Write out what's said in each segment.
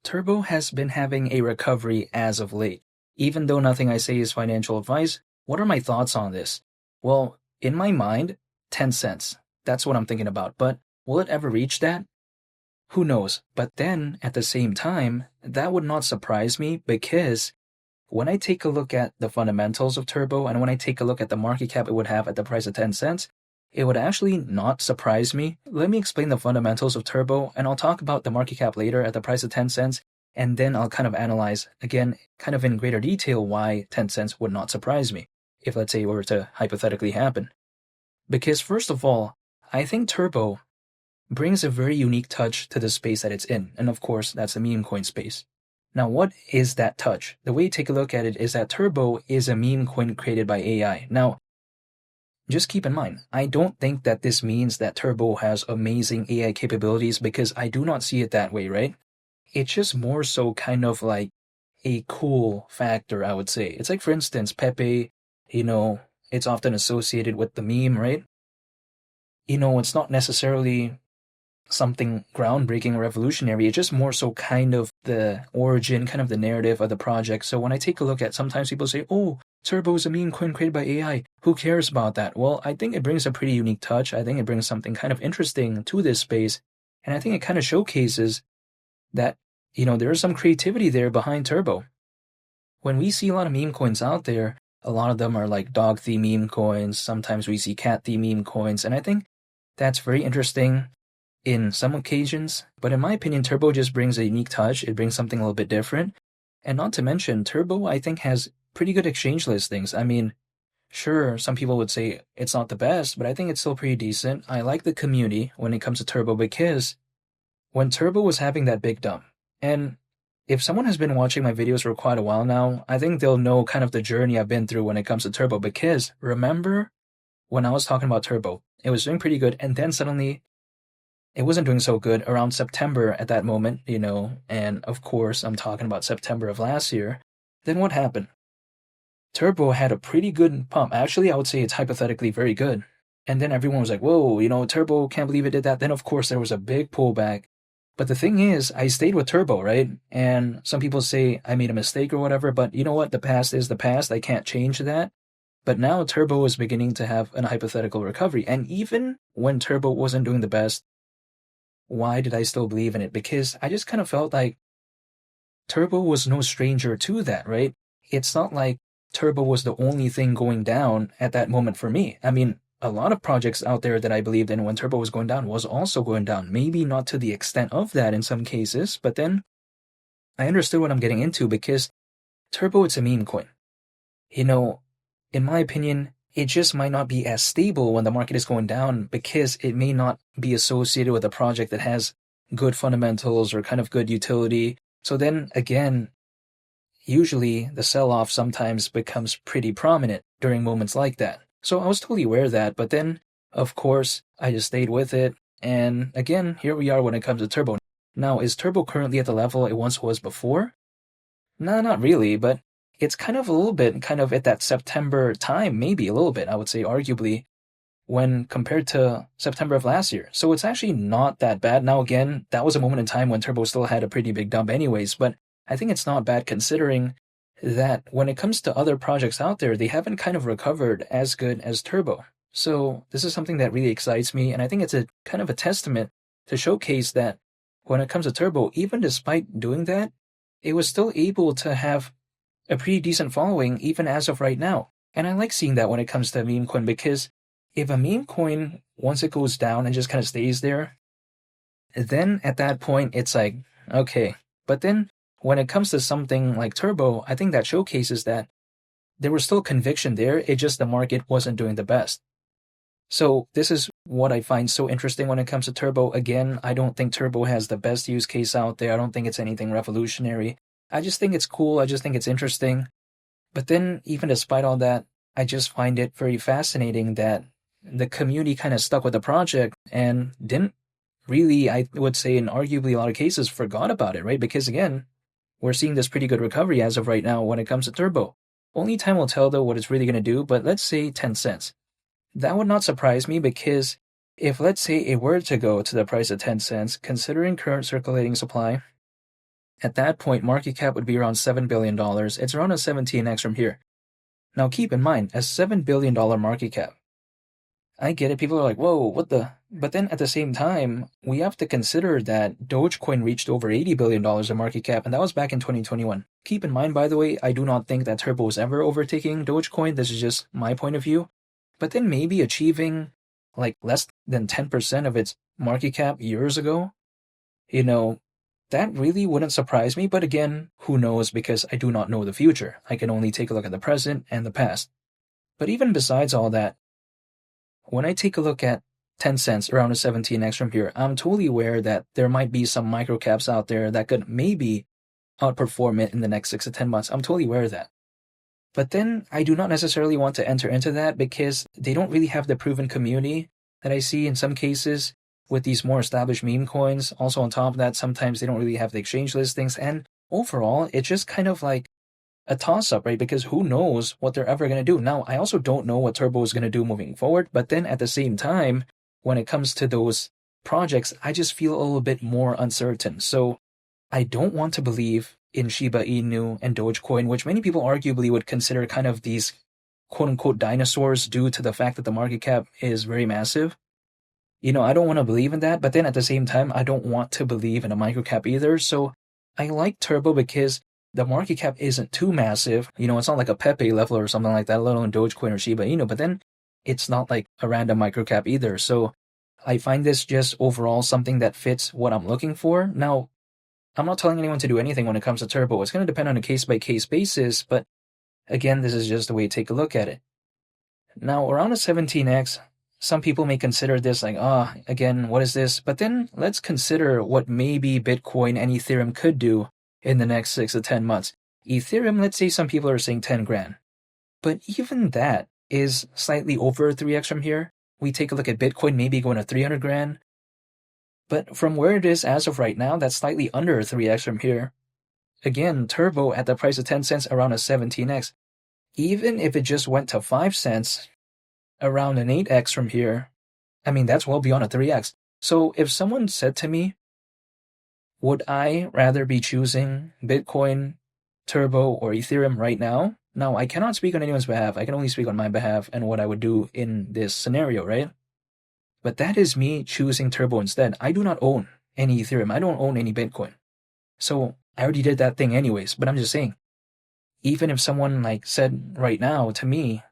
Turbo has been having a recovery as of late. Even though nothing I say is financial advice, what are my thoughts on this? Well, in my mind, 10 cents. That's what I'm thinking about. But will it ever reach that? Who knows? But then, at the same time, that would not surprise me because when I take a look at the fundamentals of Turbo and when I take a look at the market cap it would have at the price of 10 cents, it would actually not surprise me. Let me explain the fundamentals of Turbo and I'll talk about the market cap later at the price of 10 cents. And then I'll kind of analyze, again, kind of in greater detail why 10 cents would not surprise me if, let's say, it were to hypothetically happen. Because first of all, I think Turbo brings a very unique touch to the space that it's in. And of course, that's the meme coin space. Now, what is that touch? The way to take a look at it is that Turbo is a meme coin created by AI. Now, just keep in mind, I don't think that this means that Turbo has amazing AI capabilities because I do not see it that way, right? It's just more so kind of like a cool factor, I would say. It's like, for instance, Pepe, it's often associated with the meme, right? It's not necessarily something groundbreaking or revolutionary. It's just more so kind of the origin, kind of the narrative of the project. So when I take a look at, sometimes people say, oh, Turbo is a meme coin created by AI. Who cares about that? Well, I think it brings a pretty unique touch. I think it brings something kind of interesting to this space. And I think it kind of showcases that, there is some creativity there behind Turbo. When we see a lot of meme coins out there, a lot of them are like dog theme meme coins. Sometimes we see cat theme meme coins. And I think that's very interesting in some occasions, but in my opinion, Turbo just brings a unique touch. It brings something a little bit different. And not to mention, Turbo, I think, has pretty good exchange listings. I mean, sure, some people would say it's not the best, but I think it's still pretty decent. I like the community when it comes to Turbo because when Turbo was having that big dump, and if someone has been watching my videos for quite a while now, I think they'll know kind of the journey I've been through when it comes to Turbo because remember when I was talking about Turbo, it was doing pretty good, and then suddenly it wasn't doing so good around September at that moment, and of course, I'm talking about September of last year. Then what happened? Turbo had a pretty good pump. Actually, I would say it's hypothetically very good. And then everyone was like, whoa, Turbo, can't believe it did that. Then, of course, there was a big pullback. But the thing is, I stayed with Turbo, right? And some people say I made a mistake or whatever, but you know what? The past is the past. I can't change that. But now Turbo is beginning to have a hypothetical recovery. And even when Turbo wasn't doing the best, why did I still believe in it? Because I just kind of felt like Turbo was no stranger to that, right? It's not like Turbo was the only thing going down at that moment for me. I mean, a lot of projects out there that I believed in when Turbo was going down was also going down. Maybe not to the extent of that in some cases, but then I understood what I'm getting into because Turbo, it's a meme coin. In my opinion, it just might not be as stable when the market is going down because it may not be associated with a project that has good fundamentals or kind of good utility. So then again, usually the sell-off sometimes becomes pretty prominent during moments like that. So I was totally aware of that, but then, of course, I just stayed with it. And again, here we are when it comes to Turbo. Now, is Turbo currently at the level it once was before? No, not really, but it's kind of a little bit kind of at that September time, maybe a little bit, I would say arguably, when compared to September of last year. So it's actually not that bad. Now again, that was a moment in time when Turbo still had a pretty big dump anyways, but I think it's not bad considering that when it comes to other projects out there, they haven't kind of recovered as good as Turbo. So this is something that really excites me, and I think it's a kind of a testament to showcase that when it comes to Turbo, even despite doing that, it was still able to have a pretty decent following even as of right now. And I like seeing that when it comes to a meme coin because if a meme coin, once it goes down and just kind of stays there, then at that point it's like, okay. But then when it comes to something like Turbo, I think that showcases that there was still conviction there, it just the market wasn't doing the best. So this is what I find so interesting when it comes to Turbo. Again, I don't think Turbo has the best use case out there. I don't think it's anything revolutionary. I just think it's cool. I just think it's interesting. But then, even despite all that, I just find it very fascinating that the community kind of stuck with the project and didn't really, I would say in arguably a lot of cases, forgot about it, right? Because again, we're seeing this pretty good recovery as of right now when it comes to Turbo. Only time will tell though what it's really going to do, but let's say 10 cents. That would not surprise me because if let's say it were to go to the price of 10 cents, considering current circulating supply, At that point, market cap would be around $7 billion. It's around a 17x from here. Now keep in mind, a $7 billion market cap. I get it. People are like, whoa, what the? But then at the same time, we have to consider that Dogecoin reached over $80 billion in market cap, and that was back in 2021. Keep in mind, by the way, I do not think that Turbo is ever overtaking Dogecoin. This is just my point of view. But then maybe achieving like less than 10% of its market cap years ago, that really wouldn't surprise me. But again, who knows, because I do not know the future. I can only take a look at the present and the past. But even besides all that, when I take a look at Tencent around a 17x from here, I'm totally aware that there might be some microcaps out there that could maybe outperform it in the next 6 to 10 months. I'm totally aware of that. But then I do not necessarily want to enter into that because they don't really have the proven community that I see in some cases with these more established meme coins. Also on top of that, sometimes they don't really have the exchange listings. And overall, it's just kind of like a toss-up, right? Because who knows what they're ever going to do. Now, I also don't know what Turbo is going to do moving forward. But then at the same time, when it comes to those projects, I just feel a little bit more uncertain. So I don't want to believe in Shiba Inu and Dogecoin, which many people arguably would consider kind of these quote-unquote dinosaurs due to the fact that the market cap is very massive. I don't want to believe in that, but then at the same time, I don't want to believe in a microcap either. So I like Turbo because the market cap isn't too massive. It's not like a Pepe level or something like that, let alone Dogecoin or Shiba Inu, but then it's not like a random microcap either. So I find this just overall something that fits what I'm looking for. Now, I'm not telling anyone to do anything when it comes to Turbo. It's going to depend on a case-by-case basis, but again, this is just the way to take a look at it. Now, around a 17x, some people may consider this like, again, what is this? But then let's consider what maybe Bitcoin and Ethereum could do in the next 6 to 10 months. Ethereum, let's say some people are saying 10 grand. But even that is slightly over 3x from here. We take a look at Bitcoin maybe going to 300 grand. But from where it is as of right now, that's slightly under 3x from here. Again, Turbo at the price of 10 cents around a 17x. Even if it just went to 5 cents, around an 8x from here, that's well beyond a 3x. So if someone said to me, would I rather be choosing Bitcoin, Turbo, or Ethereum right now? Now, I cannot speak on anyone's behalf. I can only speak on my behalf and what I would do in this scenario, right? But that is me choosing Turbo instead. I do not own any Ethereum. I don't own any Bitcoin. So I already did that thing anyways, but I'm just saying, even if someone said right now to me,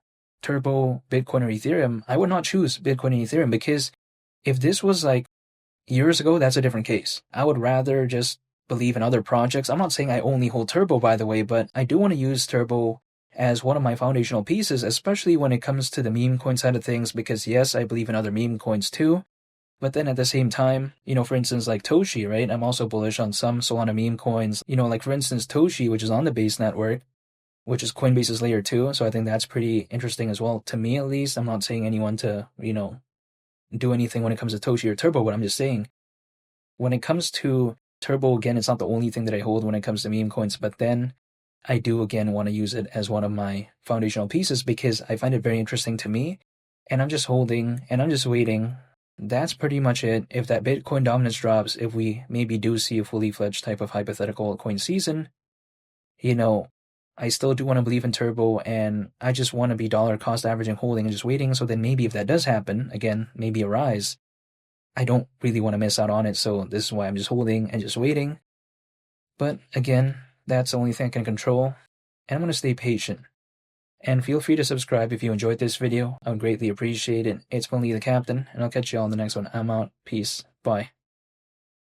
Turbo, Bitcoin, or Ethereum, I would not choose Bitcoin and Ethereum because if this was years ago, that's a different case. I would rather just believe in other projects. I'm not saying I only hold Turbo, by the way, but I do want to use Turbo as one of my foundational pieces, especially when it comes to the meme coin side of things, because yes, I believe in other meme coins too. But then at the same time, for instance, like Toshi, right? I'm also bullish on some Solana meme coins. For instance, Toshi, which is on the Base network, which is Coinbase's layer 2. So I think that's pretty interesting as well. To me, at least, I'm not saying anyone to, do anything when it comes to Toshi or Turbo, but I'm just saying when it comes to Turbo, again, it's not the only thing that I hold when it comes to meme coins, but then I do, again, want to use it as one of my foundational pieces because I find it very interesting to me, and I'm just holding, and I'm just waiting. That's pretty much it. If that Bitcoin dominance drops, if we maybe do see a fully fledged type of hypothetical coin season, I still do want to believe in Turbo, and I just want to be dollar cost averaging, holding, and just waiting. So then maybe if that does happen, again, maybe a rise, I don't really want to miss out on it. So this is why I'm just holding and just waiting. But again, that's the only thing I can control, and I'm going to stay patient. And feel free to subscribe if you enjoyed this video. I would greatly appreciate it. It's been Lee the Captain, and I'll catch you all in the next one. I'm out. Peace. Bye.